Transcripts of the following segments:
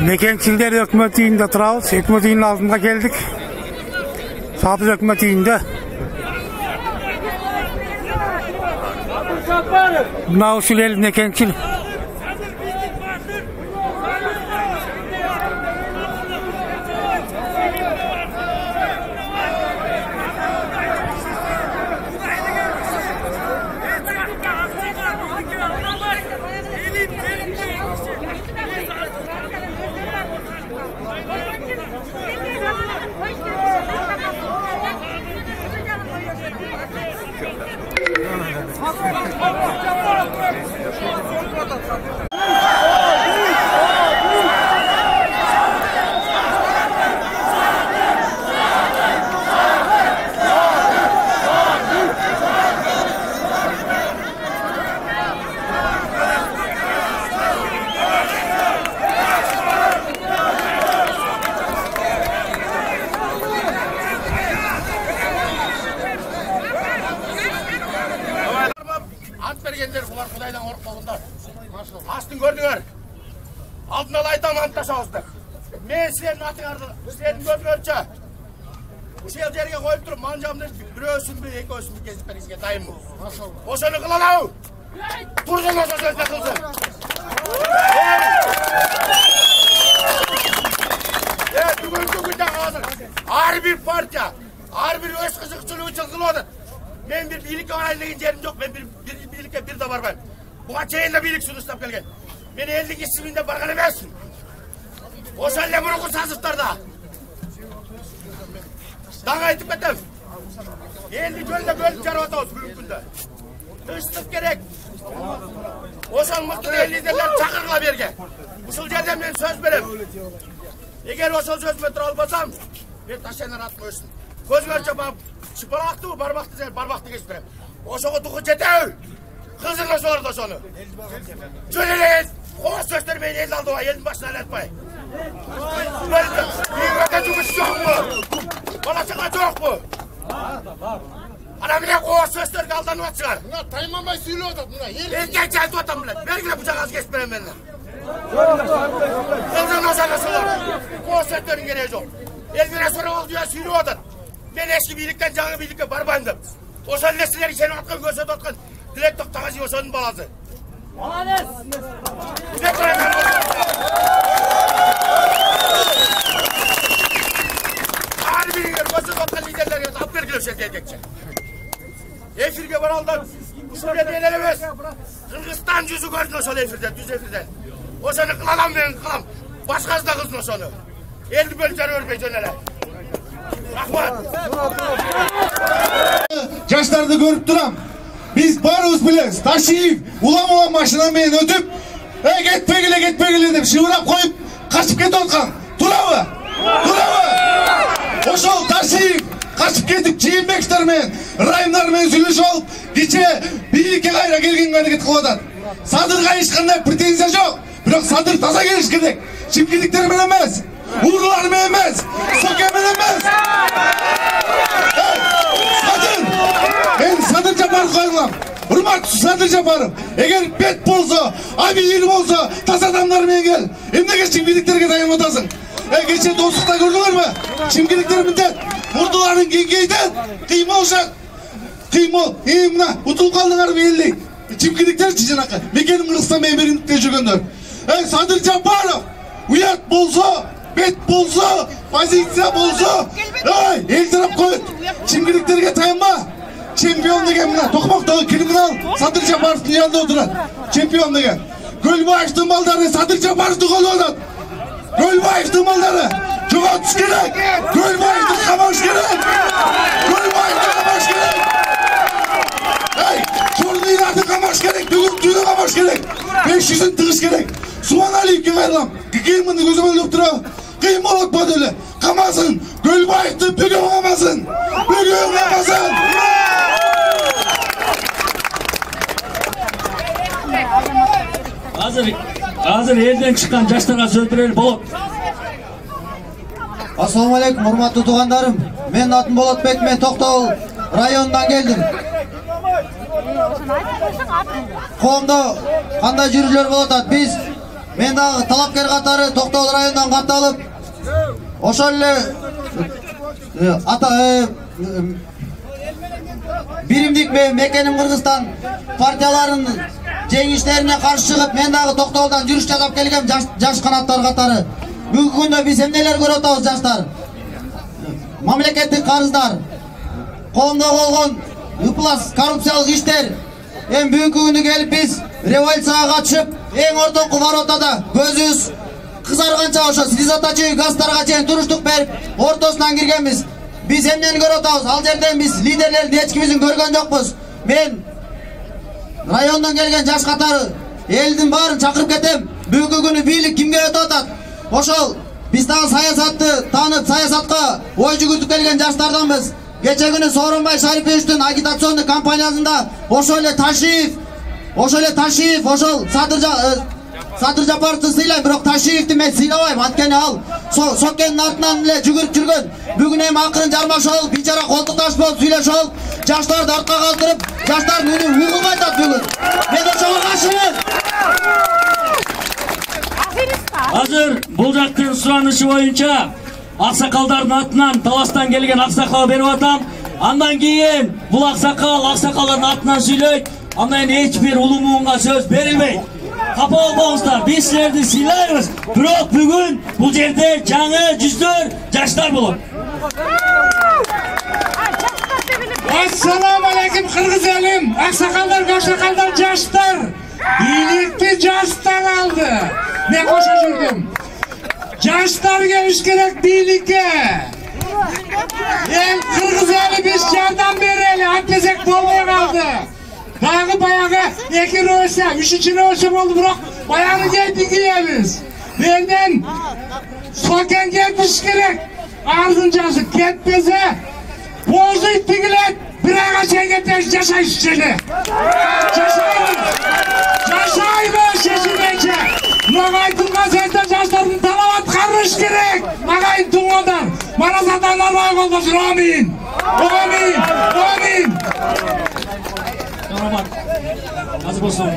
Mekençiler hükümet uyunda turabız. Hükümet uyunun altında geldik. Sadır hükümet uyunda. Buna usul el mekençil. Kudaydan korkmağınlar. Astın gördüler. Altın alaydan ant taşağızdık. Men sizlerin atыңарды, sizlerin gözünөрчө. Ушул жерге коюп туруп, манжамды бирөөсүнбү, экөөсүнбү кезип беришке дайынмын. Ошону кылалау. Турдун ошо сөздү кылсын. Бүгүнкү күндө азыр ар бир партия, ар бир өз кызыкчылыгы үчүн кылып атат. Men bir birlikte varayım деген yerim yok. Ben birlikte bir de barbayım. Buğa çeyinde birlik sunuştap gelgen. Beni 50 isminde bargan emesin. O senle bunu kursazıflarda. Daha aytıp ettim. 50 gölde bölüp jarı otağız bugünkünde. Dıştık gerek. O sen mıhtır 50 liderler çakırgıla berge. Usul yerden ben söz verem. Eğer o söz metre almasam, bir taşener atmıyorsun. Gözmerçe bağım. Çıpalaktı mı? Barbaktı geçmeyeyim. O şoku tuğu çetev. Kızınla sonra da sonu. Cüleyin. O söstermeyin el aldı o. Elin başına el etmeyin. Bir çıkış yok mu? Bana çıkış yok mu? Ana bile o söster kaldanı at çıkar. Buna taymamay söylüyor da buna. Erken çelti otam bile. Belki bıçak az geçmeyeyim benimle. Kızınla sonra solar. O sösterin gereği yok. Elbire sonra ol diye söylüyor otan. Ben eski birlikten canlı birlikte barbaydım. O sallesileri seni atkan göğse tutkan. Dilek toktağızı o sonun balası. Malanes! Ne kadar ben Ağır birinin göğse tutkan liderler yazı. Abdel Gülöşen gelecekçe. Efirge var aldan. Usulüye değinemez. Kırgızstan yüzü gördün o sonu efirden, düz efirden. O seni kılalam ben kılam. Başkası da kızın o sonu. 50 bölüceni örpey döneler. Yaşlarda görüp duram. Biz barız biliriz. Taşıyıp, ulam başından beni ötüp, gitme gele deyip şıvırap koyup, kaçıp git olkan. Turamı? Oşol taşıyıp, kaçıp gidip, çiğinbeklermen, rayımlarmen sülüş olup, geçe birlikte gayra gelgen hareket kıladan. Sadırga hiçkanday pretenziya yok. Biroq sadır taza geliş gerek. Çimkiliklermen emez. Uğurlarım emez. Sökemen emez. Sadır. Ben Sadır Japar'ı koyulam. Hurmat Sadır Japar'ım. Eğer bet bolsa, abi yeri bolsa, tas adamlarımla gel. Emne çimkiliklerge dayanmatasın. Geçen dostlukta gördüler mi? Çimkiliklerimden, vurduların gengeyden, kıyma olacak. Kıyma, mına, utul kaldığını belli. Çimkilikler çiçen hakkı. Mekenim Kırgızstan memerinlikte жүргендер. Sadır Japar'ım. Uyat bolsa, bet bolsa, pozitsiya bolsa, el taraf koyut. Çimkiliklerge tayanma. Çempiyon degen mına, Tokmok'tағы kriminal Sadır Japarov'un yanında oturan. Çempiyon degen. Gölbaev'tin baldarı Sadır Japarov'tu kolu odan. Gölbaev'tin baldarı. Joğatış gerek. Gölbaev'tin kamaş gerek. Gölbaev'tin kamaş gerek. Çorlu'yu kamaş gerek. Tüyünü kamaş gerek. 500'ün tığış gerek. Suvan Aliyev'ke kayırlam. Kıyımını gözüme ölüp dura. Kıyım olutmadı öyle. Kamasın. Gölbaev'ti bugün kamasın. Bugün kamasın. Hazır elden çıkan жаштарга söz берели болот. Assalamu alaikum hurmatlı tuğanlarım. Men atım Bolotbek, men Toktogul rayonundan geldim. Koğumda kanda jürüler bolotat. Biz мен дагы талапкер катары Токтогул районунан катталып, ошол эле биримдик мекеним Кыргызстан партияларынын жеңиштерине каршы чыгып, мен дагы Токтогулдан жүрүш жасап келгем жаш канаттар катары. Бүгүнкү күндө биз эмнелер көрүп атабыз жаштар? Мамлекеттик карыздар, коомдо болгон ыплас коррупциялык иштер. Эми бүгүнкү күнү келип биз революцияга катышып, эң ордоңку воротада көзүбүз кызарганча ошо слезоточивый газдарга чейин туруштук берип, ортосунан киргенбиз. Биз эмнени көрүп атабыз? Ал жерден биз лидерлерди эч кимибиздин көргөн жокпуз. Мен райондон келген жаш катары элдин баарын чакырып кетем. Бүгүнкү күнү бийлик кимге өтүп атат? Ошол биз дагы саясатты таанып, саясатка ой жүгүртүп келген жаштарданбыз. Кече күнү Сооронбай Шариповичтин агитационный кампаниясында ошол эле Ташиев, ошол Садыр Жапаровду сыйлайм, бирок Ташиевди мен сыйлабайм. Анткени ал Соккендин артынан эле жүгүрүп жүргөн. Бүгүн эми акырын жармашып алып, бичара колтукташ болуп сүйлөшүп алып, жаштарды артка калтырып, жаштардын үнүн угулбай атат бүгүн. Мен ошого каршымын. Азыр бул жактын суранышы боюнча аксакалдардын атынан таластан келген аксакал берип атам. Андан кийин бул аксакалдардын атынан сүйлөйт. Андан эч бир улуу муунга сөз берилбейт. Капа болбоңуздар, биз силерди сыйлайбыз. Бирок бүгүн бул жерде жаңы жүздөр жаштар болот. Ассаламу алейкум кыргыз элим, аксакалдар, кошакалдар, жаштар. Бийликти жаштар алды. Мен кошо жүрдүм. Жаштар келиш керек бийликке. Эми кыргыз эли биз жардам берели, антесек болбой калды. Дагы баягы 2 рөйсө, 3-чү рөйсө болду, бирок баягы кетти кийебиз. Менден Сокен кетиш керек. Ардын жазып кетпесе, бозуй тигилет, бир айга чейин кетпеш жашайбыз жерде. Жашайбыз шешилгенче. Мага айтылган сөздөр жаштардын талап аткарыш керек. Агайын туңгондар, марасаттан албай болбосун. Амин. Амин. Азыр болсун.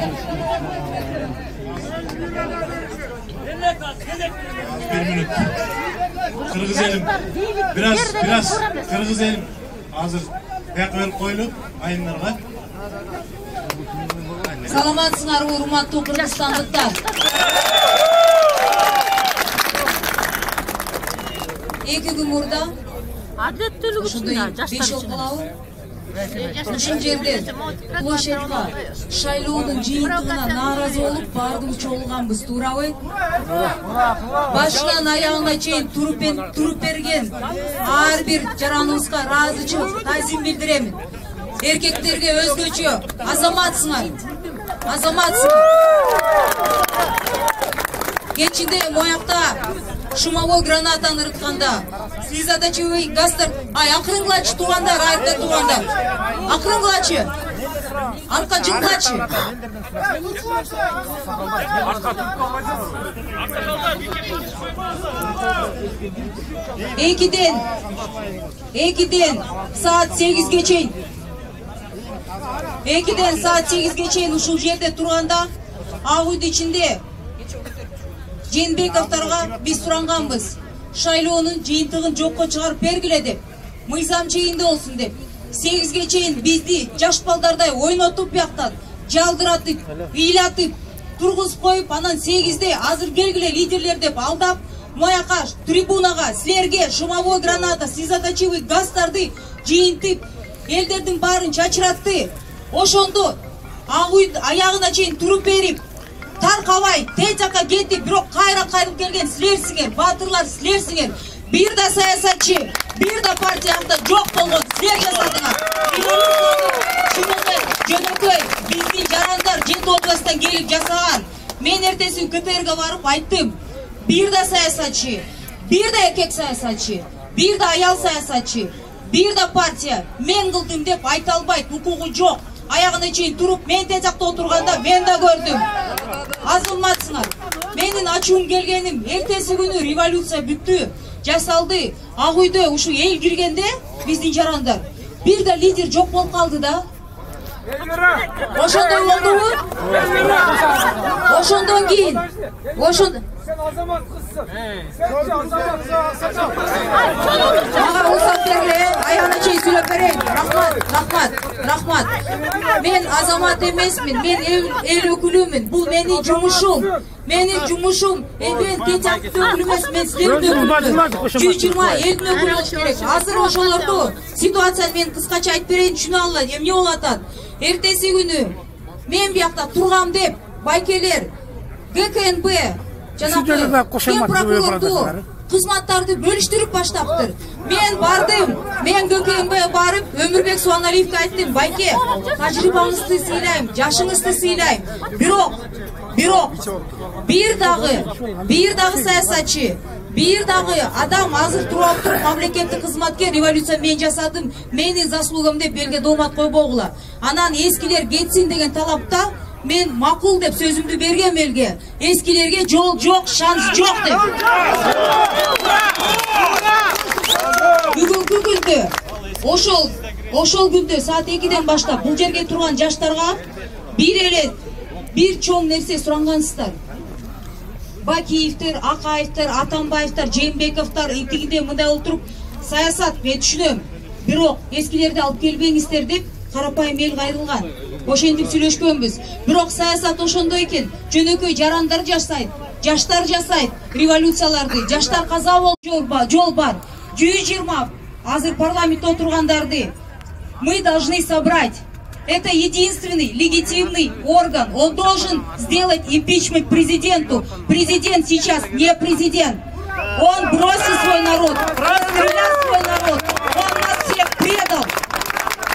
Bir minut. Kırgız elim. Biraz Kırgız elim. Hazır. Bekvel koyulup ayınlarga. Саламатсыңар, урматтуу кыргызстандыктар. Эки күн мурда ушул жерде площадьга шайлоонун жыйынтыгына нааразы болуп бардыгы чогулганбыз, туурабы? Башынан аягына чейин туруп берген ар бир жараныбызга ыраазычылык, таасим билдиремин. Эркектерге өзгөчө азаматсыңар. Кечинде моякта шумовой гранатаны ырытканда, слезоточивый газдар, акырынгылачы туугандар, айыкта туугандар. Акырынгылачы. Арка жынгылачы. Экиден saat 8'ge чейин. 2'den saat 8'ge чейин ушул жерде турганда, ак үйдүн ичинде Жээнбековторго биз суранганбыз. Шайлоонун жыйынтыгын жокко чыгарып бергиле деп. Мыйзам чейинде болсун деп. 8'ge чейин бизди жаш балдардай ойнотуп бияктан, жалдыратып, ыйлатып, тургузуп коюп, анан 8'де азыр келгиле лидерлер деп алдап, мояка трибунага силерге шумовой граната, слезоточивый газдарды жыйынтып, элдердин баарын чачыратты. Ошондо ак үй аягына чейин туруп берип, таркабай, тез жакка кетип, бирок кайрып келген силерсиңер, баатырлар силерсиңер. Бир да саясатчы, бир да партиянда жок болгон силер жасадыңар. Жөнөкөй биздин жарандар Жети областтан келип жасаган. Мен эртеси КТРге барып айттым. Бир да саясатчы, бир да эркек саясатчы, бир да аял саясатчы, бир да партия мен кылдым деп айта албайт, укугу жок. Аягына чейин туруп, мен тез жакта отурганда мен да көрдүм. Азылматсыңар. Менин ачуум келгеним, эртеси күнү революция бүттү, жасалды. Ак үйдө ушу эл киргенде биздин жарандар бир да лидер жок болуп калды да. Ошондой болдубу? Ошондон кийин Sen azamat kızsın. Мага уруксат бергиле, аягына чейин сүйлөп берейин. Рахмат. Мен азамат эмесмин, мен эл өкүлүмүн. Бул менин жумушум. Мен кеч акты өкүлү эмес, мен силердин өкүлүмүн. 120 элдин өкүлү болуш керек. Азыр ошолорду ситуацияны мен кыскача айтып берейин, түшүнө алат. Эмне болуп атат? Эртеси күнү мен биякта тургам деп байкелер ГКНБ жанагы ген прокурорду кызматтарды бөлүштүрүп баштаптыр. Мен бардым, мен ГКНБ барып Өмүрбек Суаналиевке айттым, байке, тажрыйбаңызды сыйлайм, жашыңызды сыйлайм. Бирок бир дагы саясатчы, бир дагы адам азыр туруп туруп мамлекеттик кызматкер революция мен жасадым, менин заслугам деп элге доомат койбогула. Анан эскилер кетсин деген талапта мен макул деп сөзүмдү бергем элге. Эскилерге жол жок, шанс жок деп. Бүгүнкү күндө ошол күндө саат 2ден баштап бул жерге турган жаштарга бир чоң нерсе сурангансыздар. Бакиевтер, Акаевтер, Атамбаевтер, Жээнбековтер тигиде мындай олтуруп саясат мен түшүнөм. Бирок эскилерди алып келбеңиздер деп карапайым эл кайрылган. Ошентип сүйлөшкөнбүз. Бирок саясат ошондой экен. Жөнөкөй жарандар жасайт, жаштар жасайт революцияларды. Жаштар каза болуп жол бар. 120 азыр парламентте отургандарды мы должны собрать. Это единственный легитимный орган. Он должен сделать импичмент президенту. Президент сейчас не президент. Он бросил свой народ, расстрелял свой народ. Он нас всех предал.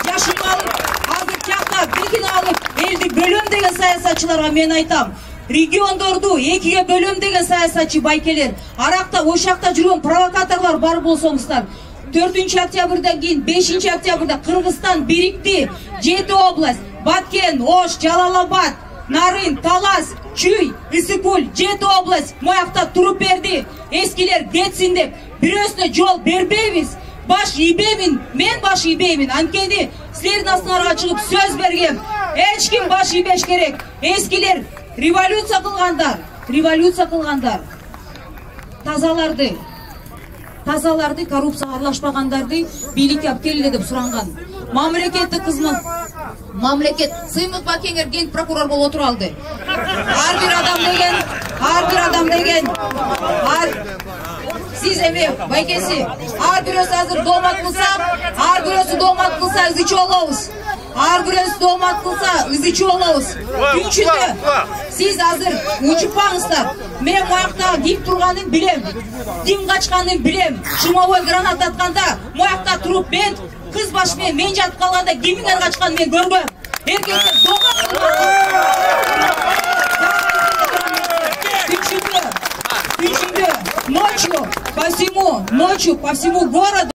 Жашын алып, азыр жактап, бекин алып, элди бөлөм деген саясатчыларга мен айтам. Региондорду экиге бөлөм деген саясатчы байкелер. Аракта, ошакта жүргөн провокаторлар бар болсоңуздар. 4 октябрдан кийин 5 октябрда Кыргызстан бирикти. 7 область: Баткен, Ош, Жалалабад, Нарын, Талас, Чүй, Ысыкуль, 7 область моякта туруп берди. Эскилер кетсин деп бирөөсүнө жол бербейбиз. Баш ийбеймин, мен баш ийбеймин. Анткени силердин астыңарга чыгып сөз бергем. Эч ким баш ийбеш керек. Эскилер революция кылгандар. Тазаларды, коррупцияга аралашпагандарды бийликке алып келгиле деп суранган. Мамлекеттик кызмат, Сыймык Бакеңер ген прокурор болуп отура алды. Ар бир адам деген, сиз эме байкеси, ар бирөөсү азыр доомат кылса, ызычы болобуз. Үчүндө сиз азыр учуппаңыздар. Мен моякта ким турганын билем, ким качканын билем. Шумовой граната атканда моякта туруп мен кыз баш мен жатып калганда кимиңер качканын мен көрбөм. Эркектер доомат Üçüncü, ночью по всему городу